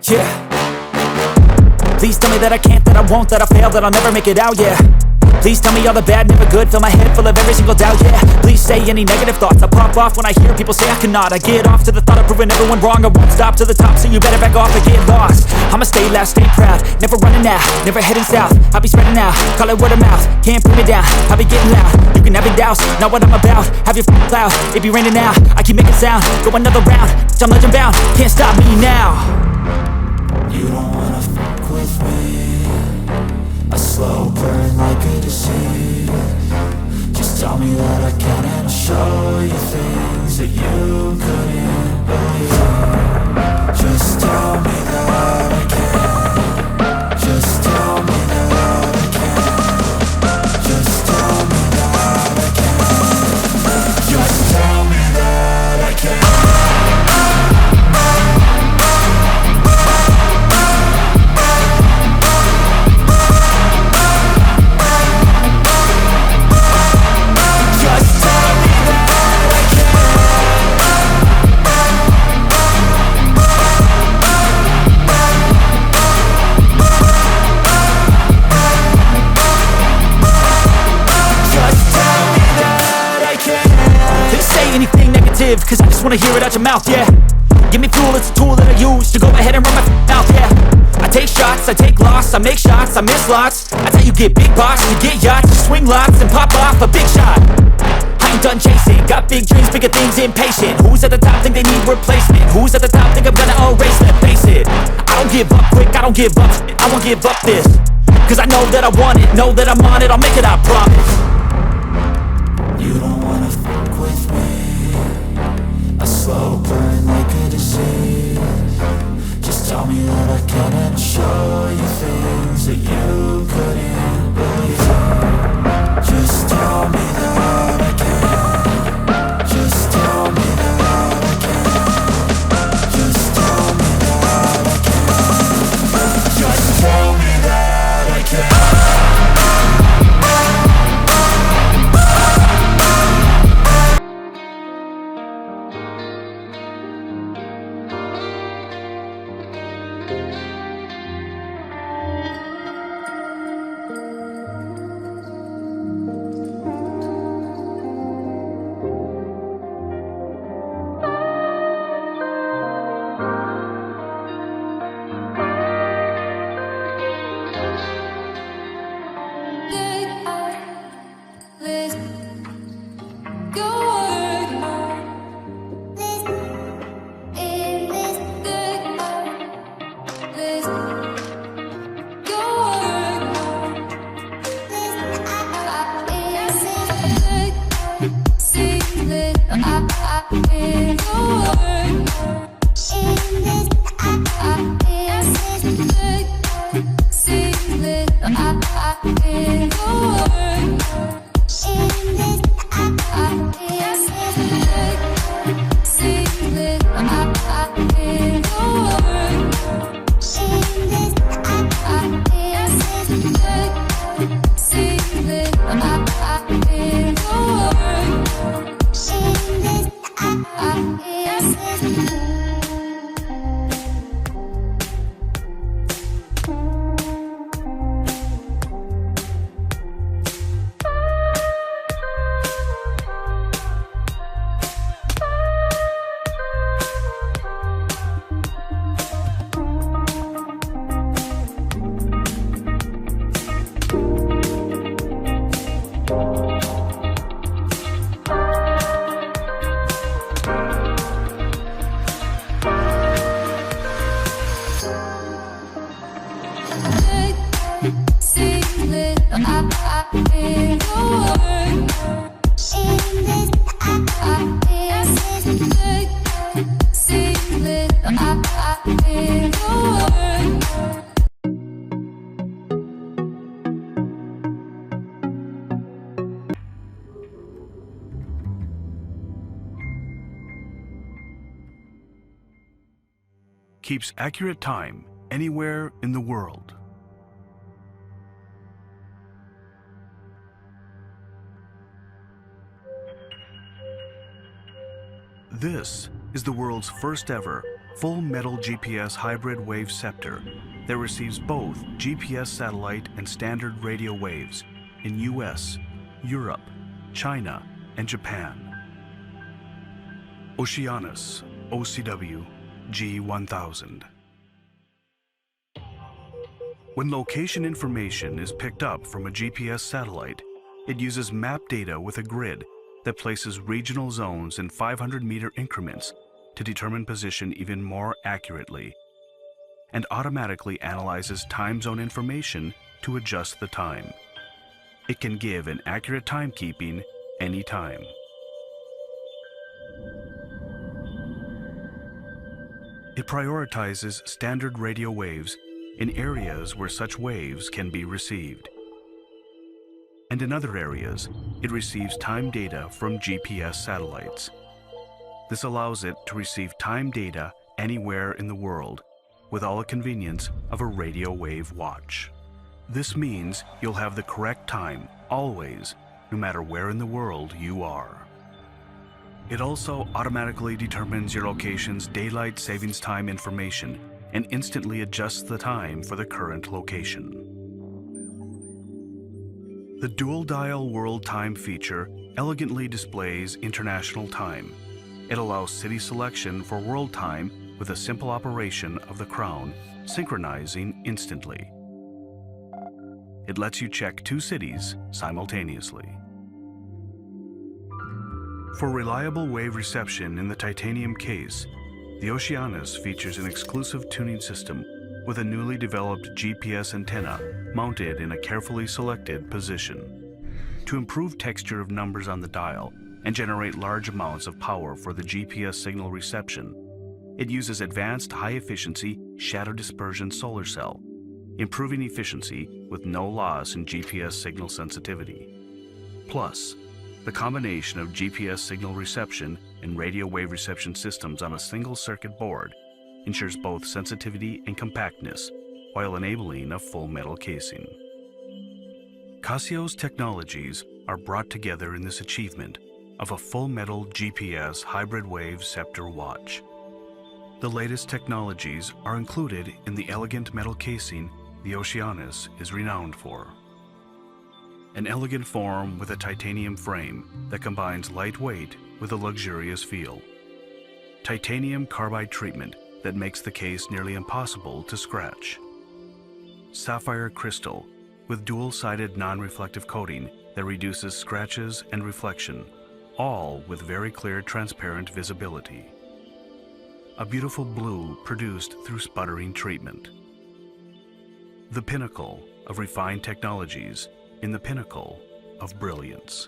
Yeah. Please tell me that I can't, that I won't, that I fail, that I'll never make it out, yeah. Please tell me all the bad, never good, fill my head full of every single doubt, yeah. Please say any negative thoughts, I pop off when I hear people say I cannot. I get off to the thought of proving everyone wrong, I won't stop to the top, so you better back off and get lost. I'ma stay loud, stay proud, never running out, never heading south. I'll be spreading out, call it word of mouth, can't put me down, I'll be getting loud. You can have your doubts, not what I'm about, have your f***ing cloud, it be raining now. I keep making sound, go another round, I'm legend bound, can't stop me now. You don't wanna fuck with me, a slow burn like a disease. Just tell me that I can and I'll show you things that you couldn't believe. Just tell me that I can. Just tell me that I can. Just tell me that I can. Just tell me that I can. Cause I just wanna hear it out your mouth, yeah. Give me fuel, it's a tool that I use to go ahead and run my mouth, yeah. I take shots, I take loss, I make shots, I miss lots. That's how you get big box, you get yachts, you swing lots and pop off a big shot. I ain't done chasing, got big dreams, bigger things, impatient. Who's at the top think they need replacement? Who's at the top think I'm gonna erase them? Face it, I don't give up quick, I don't give up shit, I won't give up this. Cause I know that I want it, know that I'm on it, I'll make it, I promise. You don't wanna fuck with me, a slow burn like a disease. Just tell me that I can and I'll show you things that you couldn't believe. Just tell me that I can. Just tell me that I can. Just tell me that I can. Just tell me that I can. I hear your word. Keeps accurate time anywhere in the world. This is the world's first ever full metal GPS hybrid wave scepter that receives both GPS satellite and standard radio waves in US, Europe, China, and Japan. Oceanus OCW G1000. When location information is picked up from a GPS satellite, it uses map data with a grid that places regional zones in 500-meter increments to determine position even more accurately, and automatically analyzes time zone information to adjust the time. It can give an accurate timekeeping anytime. It prioritizes standard radio waves in areas where such waves can be received. And in other areas, it receives time data from GPS satellites. This allows it to receive time data anywhere in the world with all the convenience of a radio wave watch. This means you'll have the correct time always, no matter where in the world you are. It also automatically determines your location's daylight savings time information and instantly adjusts the time for the current location. The dual dial world time feature elegantly displays international time. It allows city selection for world time with a simple operation of the crown, synchronizing instantly. It lets you check 2 cities simultaneously. For reliable wave reception in the titanium case, the Oceanus features an exclusive tuning system with a newly developed GPS antenna mounted in a carefully selected position. To improve texture of numbers on the dial and generate large amounts of power for the GPS signal reception, it uses advanced high-efficiency shadow dispersion solar cell, improving efficiency with no loss in GPS signal sensitivity. Plus, the combination of GPS signal reception and radio wave reception systems on a single circuit board ensures both sensitivity and compactness while enabling a full metal casing. Casio's technologies are brought together in this achievement of a full metal GPS hybrid wave scepter watch. The latest technologies are included in the elegant metal casing the Oceanus is renowned for. An elegant form with a titanium frame that combines lightweight with a luxurious feel. Titanium carbide treatment that makes the case nearly impossible to scratch. Sapphire crystal with dual-sided non-reflective coating that reduces scratches and reflection, all with very clear transparent visibility. A beautiful blue produced through sputtering treatment. The pinnacle of refined technologies in the pinnacle of brilliance.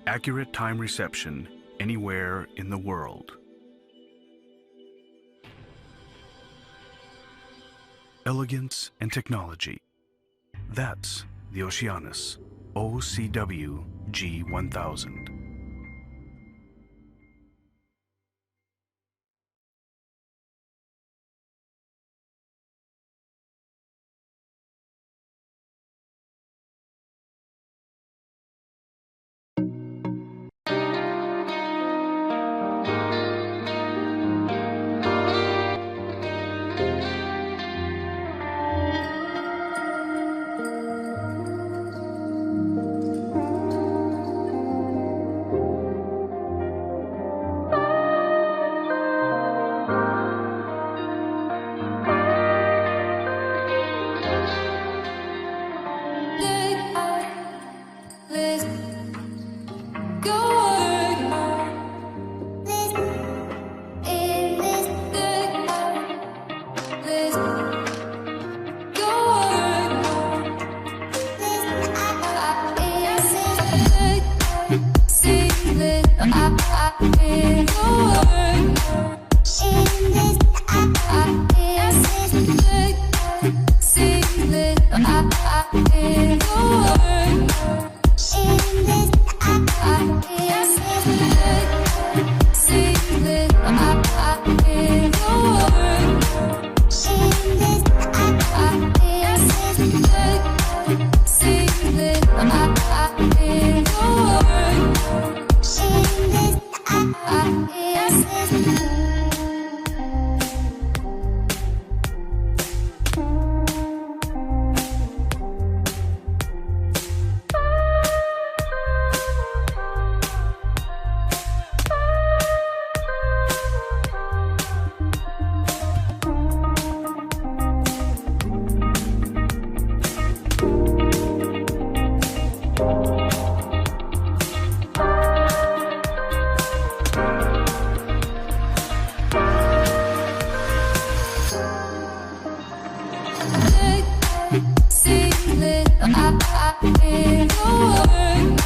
Accurate time reception anywhere in the world. Elegance and technology. That's the Oceanus OCW G1000. in the world.